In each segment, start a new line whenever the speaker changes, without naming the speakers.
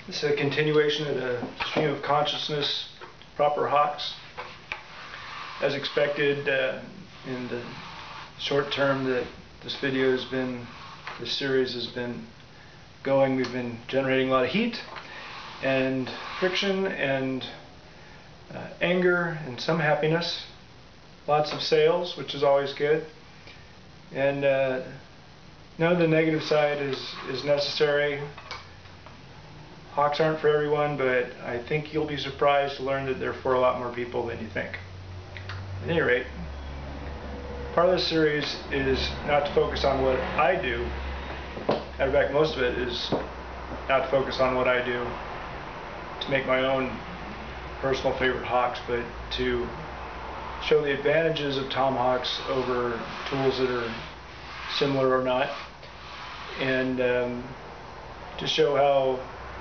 This is a continuation of the stream of consciousness, proper hawks. As expected, in the short term that this series has been going, we've been generating a lot of heat and friction and anger and some happiness, lots of sales, which is always good, and none of the negative side is necessary. Hawks aren't for everyone, but I think you'll be surprised to learn that they're for a lot more people than you think. At any rate, part of this series is not to focus on what I do. Matter of fact, most of it is not to focus on what I do to make my own personal favorite hawks, but to show the advantages of tomahawks over tools that are similar or not, and to show how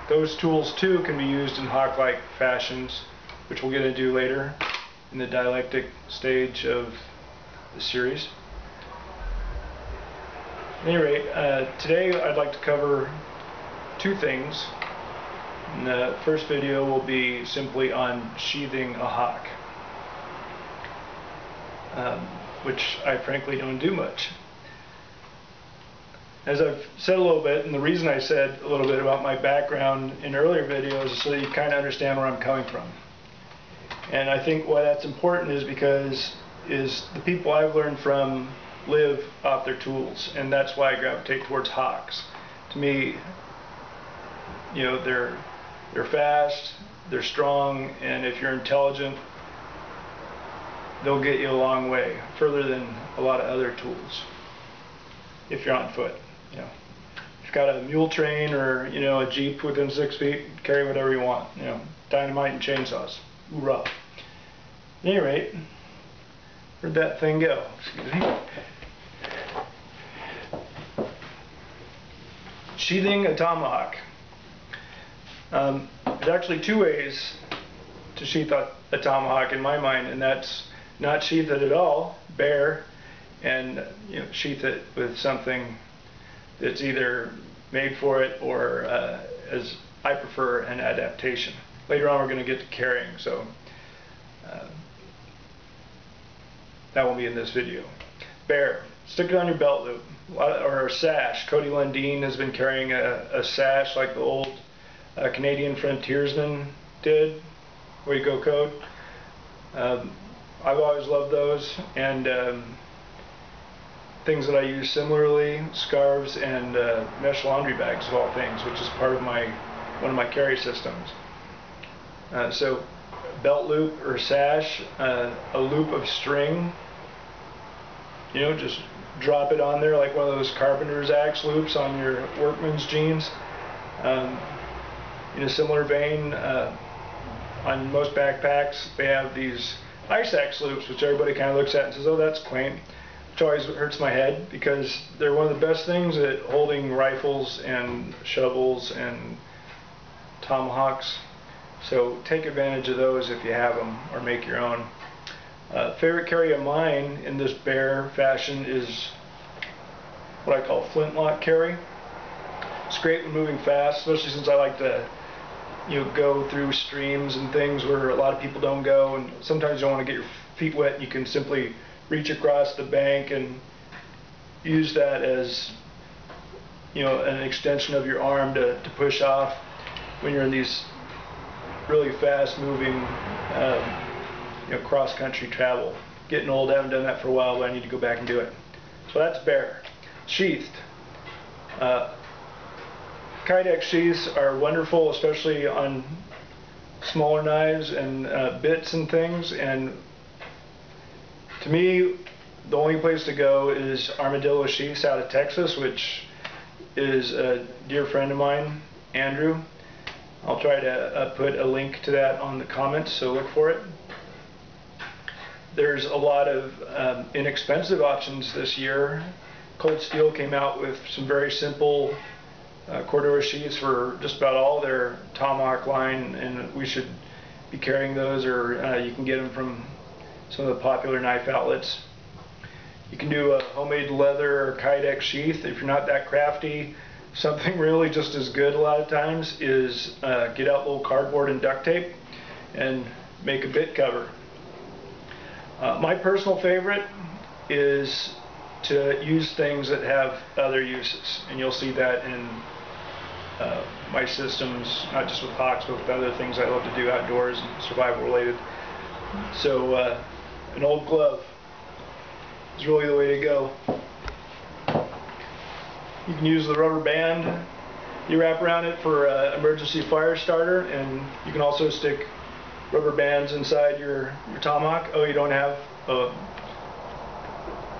those tools too can be used in hawk-like fashions, which we'll get into later in the dialectic stage of the series. At any rate, today I'd like to cover two things. And the first video will be simply on sheathing a hawk, which I frankly don't do much. As I've said a little bit, and the reason I said a little bit about my background in earlier videos is so that you kind of understand where I'm coming from. And I think why that's important is because the people I've learned from live off their tools, and that's why I gravitate towards hawks. To me, you know, they're fast, they're strong, and if you're intelligent, they'll get you a long way, further than a lot of other tools, if you're on foot. You know, if you've got a mule train or, you know, a Jeep within 6 feet, carry whatever you want. You know, dynamite and chainsaws. Hoorah. At any rate, where'd that thing go? Excuse me. Sheathing a tomahawk. There's actually two ways to sheath a tomahawk in my mind, and that's not sheath it at all, bare, and, you know, sheath it with something that's either made for it or, as I prefer, an adaptation. Later on we're going to get to carrying, so that won't be in this video. Bare. Stick it on your belt loop or a sash. Cody Lundeen has been carrying a sash like the old Canadian frontiersman did. Way to go, Code. I've always loved those, and things that I use similarly, scarves and mesh laundry bags of all things, which is part of one of my carry systems. So belt loop or sash, a loop of string, you know, just drop it on there like one of those carpenter's axe loops on your workman's jeans. In a similar vein, on most backpacks they have these ice axe loops, which everybody kind of looks at and says, oh, that's quaint, which always hurts my head because they're one of the best things at holding rifles and shovels and tomahawks. So take advantage of those if you have them, or make your own. Favorite carry of mine in this bare fashion is what I call flintlock carry. It's great when moving fast, especially since I like to, you know, go through streams and things where a lot of people don't go, and sometimes you don't want to get your feet wet. You can simply reach across the bank and use that as, you know, an extension of your arm to push off when you're in these really fast moving you know, cross-country travel. Getting old, I haven't done that for a while, but I need to go back and do it. So that's bare. Sheathed. Kydex sheaths are wonderful, especially on smaller knives and bits and things, and to me the only place to go is Armadillo Sheaths out of Texas, which is a dear friend of mine, Andrew. I'll try to put a link to that on the comments, so look for it. There's a lot of inexpensive options this year. Cold Steel came out with some very simple Cordura sheaths for just about all their tomahawk line, and we should be carrying those, or you can get them from some of the popular knife outlets. You can do a homemade leather or Kydex sheath if you're not that crafty. something really just as good a lot of times is get out little cardboard and duct tape and make a bit cover. My personal favorite is to use things that have other uses, and you'll see that in my systems, not just with hawks, but with other things I love to do outdoors and survival related. So an old glove is really the way to go. You can use the rubber band you wrap around it for emergency fire starter, and you can also stick rubber bands inside your tomahawk. Oh, you don't have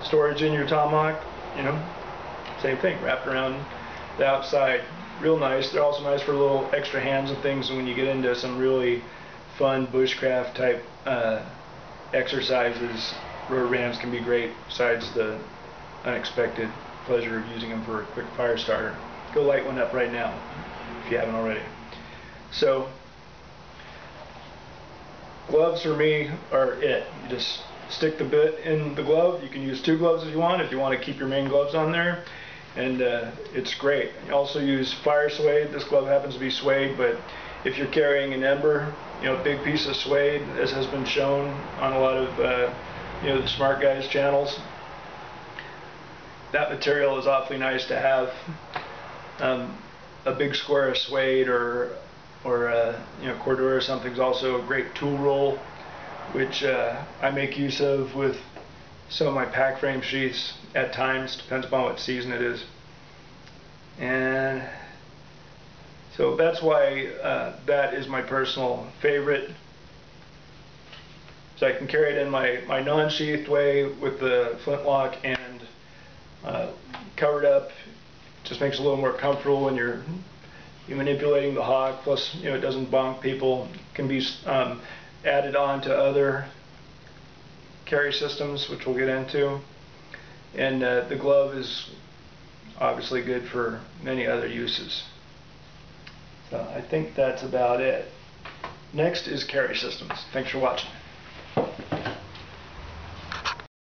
storage in your tomahawk? You know, same thing, wrapped around the outside. Real nice. They're also nice for little extra hands and things when you get into some really fun bushcraft type exercises. Rubber bands can be great, besides the unexpected pleasure of using them for a quick fire starter. Go light one up right now if you haven't already. So gloves for me are it. You just stick the bit in the glove. You can use two gloves if you want to keep your main gloves on there, and it's great. You also use fire suede. This glove happens to be suede, but if you're carrying an ember, you know, a big piece of suede, as has been shown on a lot of the smart guys channels, that material is awfully nice to have. A big square of suede or cordura or something is also a great tool roll, which I make use of with some of my Packframe sheaths at times, depends upon what season it is. And so that's why that is my personal favorite. So I can carry it in my non-sheathed way with the flintlock and covered up. Just makes it a little more comfortable when you're manipulating the hawk. Plus, it doesn't bonk people. It can be added on to other carry systems, which we'll get into. And the glove is obviously good for many other uses. So I think that's about it. Next is carry systems. Thanks for watching.